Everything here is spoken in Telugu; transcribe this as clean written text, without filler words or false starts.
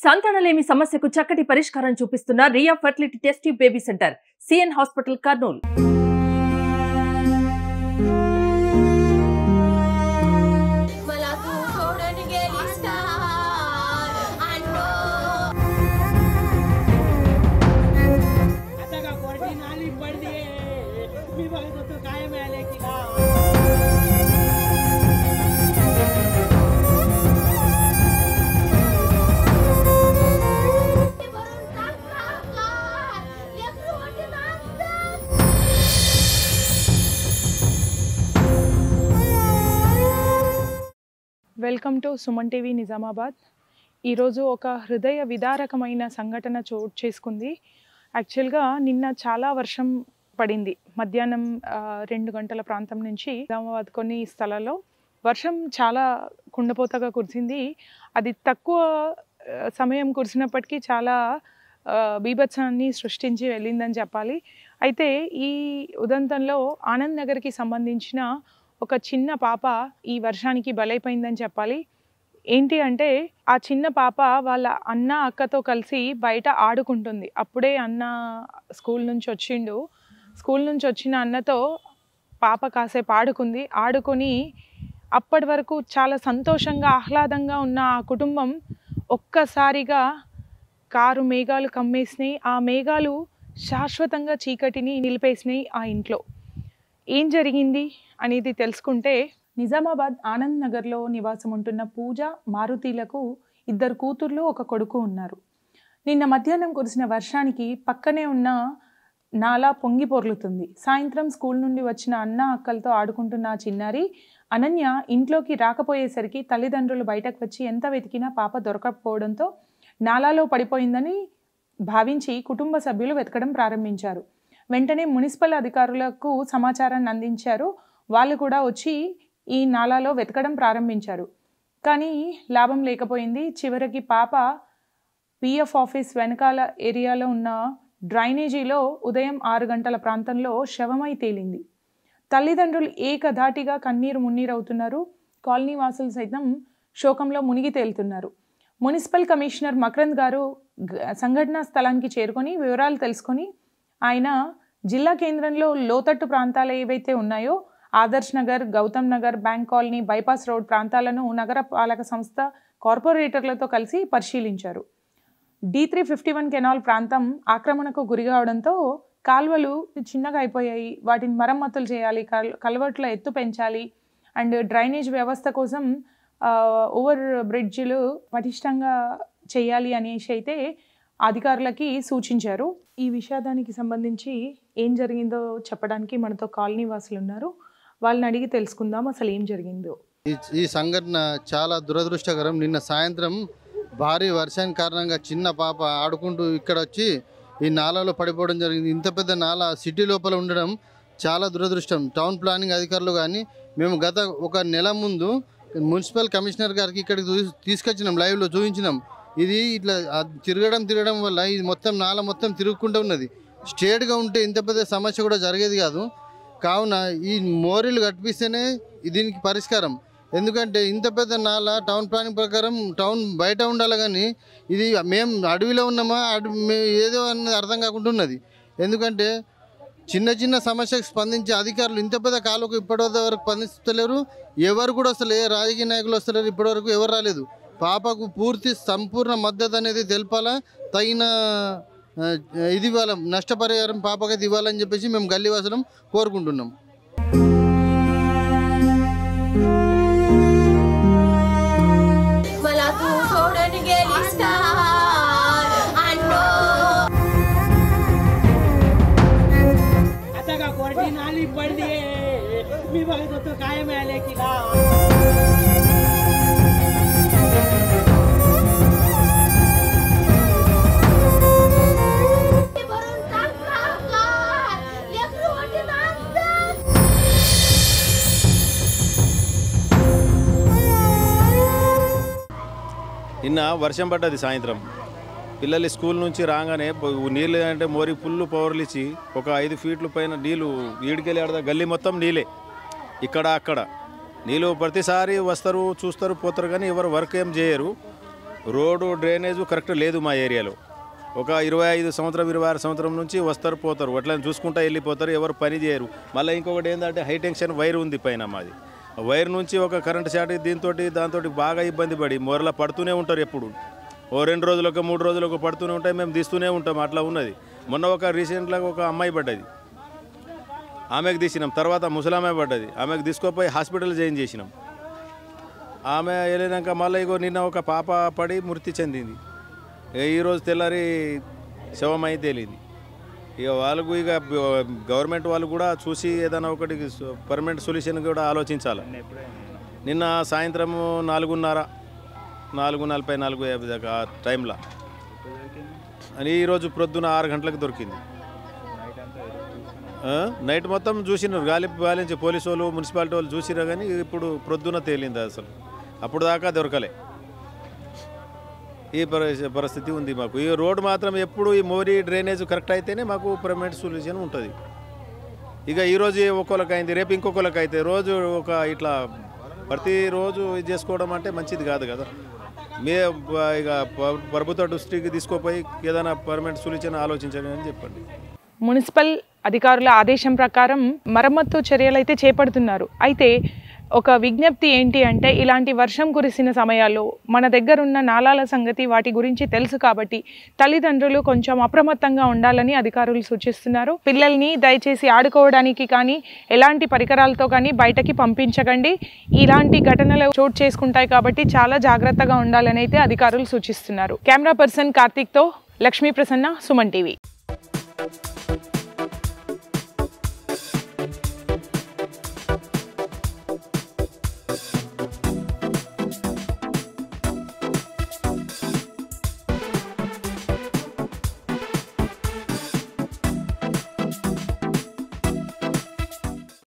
సంతానలేమి సమస్యకు చక్కటి పరిష్కారం చూపిస్తున్న Ria fertility test baby centre CN hospital Kurnool. Welcome to Suman TV Nizamabad. ఈరోజు ఒక హృదయ విదారకమైన సంఘటన చోటు చేసుకుంది. యాక్చువల్గా నిన్న చాలా వర్షం పడింది. మధ్యాహ్నం 2 గంటల ప్రాంతం నుంచి నిజామాబాద్ కొన్ని స్థలాల్లో వర్షం చాలా కుండపోతగా కురిసింది. అది తక్కువ సమయం కురిసినప్పటికీ చాలా బీభత్సాన్ని సృష్టించి వెళ్ళిందని చెప్పాలి. అయితే ఈ ఉదంతంలో ఆనంద్ నగర్కి సంబంధించిన ఒక చిన్న పాప ఈ వర్షానికి బలైపోయిందని చెప్పాలి. ఏంటి అంటే ఆ చిన్న పాప వాళ్ళ అన్న అక్కతో కలిసి బయట ఆడుకుంటుంది. అప్పుడే అన్న స్కూల్ నుంచి వచ్చిండు. స్కూల్ నుంచి వచ్చిన అన్నతో పాప కాసేపు ఆడుకొని అప్పటి వరకు చాలా సంతోషంగా ఆహ్లాదంగా ఉన్న ఆ కుటుంబం ఒక్కసారిగా కారు మేఘాలు కమ్మేసినాయి. ఆ మేఘాలు శాశ్వతంగా చీకటిని నిలిపేసినాయి ఆ ఇంట్లో. ఏం జరిగింది అనేది తెలుసుకుంటే, నిజామాబాద్ ఆనంద్ నగర్లో నివాసం ఉంటున్న పూజ, మారుతీలకు 2 కూతుర్లు, 1 కొడుకు ఉన్నారు. నిన్న మధ్యాహ్నం కురిసిన వర్షానికి పక్కనే ఉన్న నాలా పొంగి పొర్లుతుంది. సాయంత్రం స్కూల్ నుండి వచ్చిన అన్న అక్కలతో ఆడుకుంటున్న ఆ చిన్నారి అనన్య ఇంట్లోకి రాకపోయేసరికి తల్లిదండ్రులు బయటకు వచ్చి ఎంత వెతికినా పాప దొరకకపోవడంతో నాలాలో పడిపోయిందని భావించి కుటుంబ సభ్యులు వెతకడం ప్రారంభించారు. వెంటనే మున్సిపల్ అధికారులకు సమాచారాన్ని అందించారు. వాళ్ళు కూడా వచ్చి ఈ నాలాలో వెతకడం ప్రారంభించారు. కానీ లాభం లేకపోయింది. చివరికి పాప పిఎఫ్ ఆఫీస్ వెనకాల ఏరియాలో ఉన్న డ్రైనేజీలో ఉదయం 6 గంటల ప్రాంతంలో శవమై తేలింది. తల్లిదండ్రులు ఏకధాటిగా కన్నీరు మున్నీరవుతున్నారు. కాలనీ వాసులు సైతం శోకంలో మునిగి తేలుతున్నారు. మున్సిపల్ కమిషనర్ మకరంద్ గారు సంఘటనా స్థలానికి చేరుకొని వివరాలు తెలుసుకొని ఆయన జిల్లా కేంద్రంలో లోతట్టు ప్రాంతాలు ఏవైతే ఉన్నాయో Adarsh Nagar, Gautam Nagar, bank colony, bypass road ప్రాంతాలను నగర పాలక సంస్థ కార్పొరేటర్లతో కలిసి పరిశీలించారు. D351 కెనాల్ ప్రాంతం ఆక్రమణకు గురి కావడంతో కాల్వలు చిన్నగా అయిపోయాయి. వాటిని మరమ్మతులు చేయాలి, కల్వర్ట్ల ఎత్తు పెంచాలి అండ్ డ్రైనేజ్ వ్యవస్థ కోసం ఓవర్ బ్రిడ్జిలు పటిష్టంగా చేయాలి అనేసి అయితే అధికారులకి సూచించారు. ఈ విషాదానికి సంబంధించి ఏం జరిగిందో చెప్పడానికి మనతో కాలనీ వాసులు ఉన్నారు. వాళ్ళని అడిగి తెలుసుకుందాం అసలు ఏం జరిగిందో. ఈ సంఘటన చాలా దురదృష్టకరం. నిన్న సాయంత్రం భారీ వర్షానికి కారణంగా చిన్న పాప ఆడుకుంటూ ఇక్కడ వచ్చి ఈ నాలాలో పడిపోవడం జరిగింది. ఇంత పెద్ద నాలా సిటీ లోపల ఉండడం చాలా దురదృష్టం. టౌన్ ప్లానింగ్ అధికారులు కానీ మేము గత 1 నెల ముందు మున్సిపల్ కమిషనర్ గారికి ఇక్కడికి తీసుకొచ్చినాం, లైవ్లో చూపించినాం. ఇది ఇట్లా తిరగడం వల్ల ఇది మొత్తం నాల మొత్తం తిరుగుకుంటూ ఉన్నది. స్ట్రేట్గా ఉంటే ఇంత పెద్ద సమస్య కూడా జరిగేది కాదు. కావున ఈ మోరీలు కట్టిస్తేనే దీనికి పరిష్కారం. ఎందుకంటే ఇంత పెద్ద నాల టౌన్ ప్లానింగ్ ప్రకారం టౌన్ బయట ఉండాలి, కానీ ఇది మేము అడవిలో ఉన్నామా ఏదో అన్నది అర్థం కాకుండా ఉన్నది. ఎందుకంటే చిన్న సమస్యకు స్పందించే అధికారులు ఇంత పెద్ద కాలువకు ఇప్పటివరకు స్పందిస్తలేరు. ఎవరు కూడా వస్తలే, రాజకీయ నాయకులు వస్తలేరు, ఇప్పటివరకు ఎవరు రాలేదు. పాపకు సంపూర్ణ మద్దతు అనేది తెలపాలా, తగిన ఇది ఇవ్వాలి, నష్టపరిహారం పాపకైతే ఇవ్వాలని చెప్పేసి మేము గల్లీవాసులం కోరుకుంటున్నాం. నిన్న వర్షం పడ్డది సాయంత్రం. పిల్లలు స్కూల్ నుంచి రాగానే నీళ్ళు అంటే మోరి ఫుల్ పవర్లు ఇచ్చి ఒక 5 ఫీట్ల పైన నీళ్ళు ఈడికెళ్ళి ఆడదా గల్లీ మొత్తం నీళ్ళే. అక్కడ నీళ్ళు ప్రతిసారి వస్తారు చూస్తారు పోతారు, కానీ ఎవరు వర్క్ ఏం చేయరు. రోడ్డు డ్రైనేజ్ కరెక్ట్ లేదు మా ఏరియాలో. ఒక 25 సంవత్సరం 26 సంవత్సరం నుంచి వస్తారు పోతారు, అట్లా చూసుకుంటూ వెళ్ళిపోతారు, ఎవరు పని చేయరు. మళ్ళీ ఇంకొకటి ఏంటంటే హై టెన్షన్ వైర్ ఉంది పైన మాది. వైర్ నుంచి ఒక కరెంట్ షాట్ దాంతో బాగా ఇబ్బంది పడి మొరలా పడుతూనే ఉంటారు. ఎప్పుడు ఓ 2 రోజులకు 3 రోజులకు పడుతూనే ఉంటాయి, మేము తీస్తూనే ఉంటాం. అట్లా ఉన్నది. మొన్న ఒక రీసెంట్గా ఒక అమ్మాయి పడ్డది, ఆమెకు తీసినాం. తర్వాత ముసలామె పడ్డది, ఆమెకు తీసుకుపోయి హాస్పిటల్ జాయిన్ చేసినాం. ఆమె వెళ్ళినాక మళ్ళీ నిన్న ఒక పాప పడి మృతి చెందింది. ఈరోజు తెల్లారి శవమై తేలింది. ఇక వాళ్ళకు ఇక గవర్నమెంట్ వాళ్ళు కూడా చూసి ఏదైనా ఒకటి పర్మనెంట్ సొల్యూషన్ కూడా ఆలోచించాలి. నిన్న సాయంత్రం 4:45 దాకా ఆ టైంలో అని ఈరోజు ప్రొద్దున 6 గంటలకు దొరికింది. నైట్ మొత్తం చూసినారు, గాలించి పోలీసు వాళ్ళు మున్సిపాలిటీ వాళ్ళు చూసినా కానీ ఇప్పుడు ప్రొద్దున తేలింది. అసలు అప్పుడు దాకా దొరకలే. ఈ పరిస్థితి ఉంది మాకు. ఈ రోడ్డు మాత్రం ఎప్పుడు ఈ మోరీ డ్రైనేజ్ కరెక్ట్ అయితేనే మాకు పర్మనెంట్ సొల్యూషన్ ఉంటుంది. ఇక ఈరోజు ఒక్కొక్కరికి అయింది, రేపు ఇంకొకరికి అయితే రోజు ఒక ఇట్లా ప్రతిరోజు ఇది చేసుకోవడం అంటే మంచిది కాదు కదా. ఇక ప్రభుత్వ దృష్టికి తీసుకుపోయి ఏదైనా పర్మనెంట్ సొల్యూషన్ ఆలోచించండి అని చెప్పండి. మున్సిపల్ అధికారుల ఆదేశం ప్రకారం మరమ్మత్తు చర్యలు అయితే చేపడుతున్నారు. అయితే ఒక విజ్ఞప్తి ఏంటి అంటే, ఇలాంటి వర్షం కురిసిన సమయాల్లో మన దగ్గర ఉన్న నాలాల సంగతి వాటి గురించి తెలుసు కాబట్టి తల్లిదండ్రులు కొంచెం అప్రమత్తంగా ఉండాలని అధికారులు సూచిస్తున్నారు. పిల్లల్ని దయచేసి ఆడుకోవడానికి కానీ ఎలాంటి పరికరాలతో కానీ బయటకి పంపించకండి. ఇలాంటి ఘటనలు చోటు చేసుకుంటాయి కాబట్టి చాలా జాగ్రత్తగా ఉండాలని అయితే అధికారులు సూచిస్తున్నారు. కెమెరా పర్సన్ కార్తీక్తో లక్ష్మీ ప్రసన్న, సుమన్ టీవీ.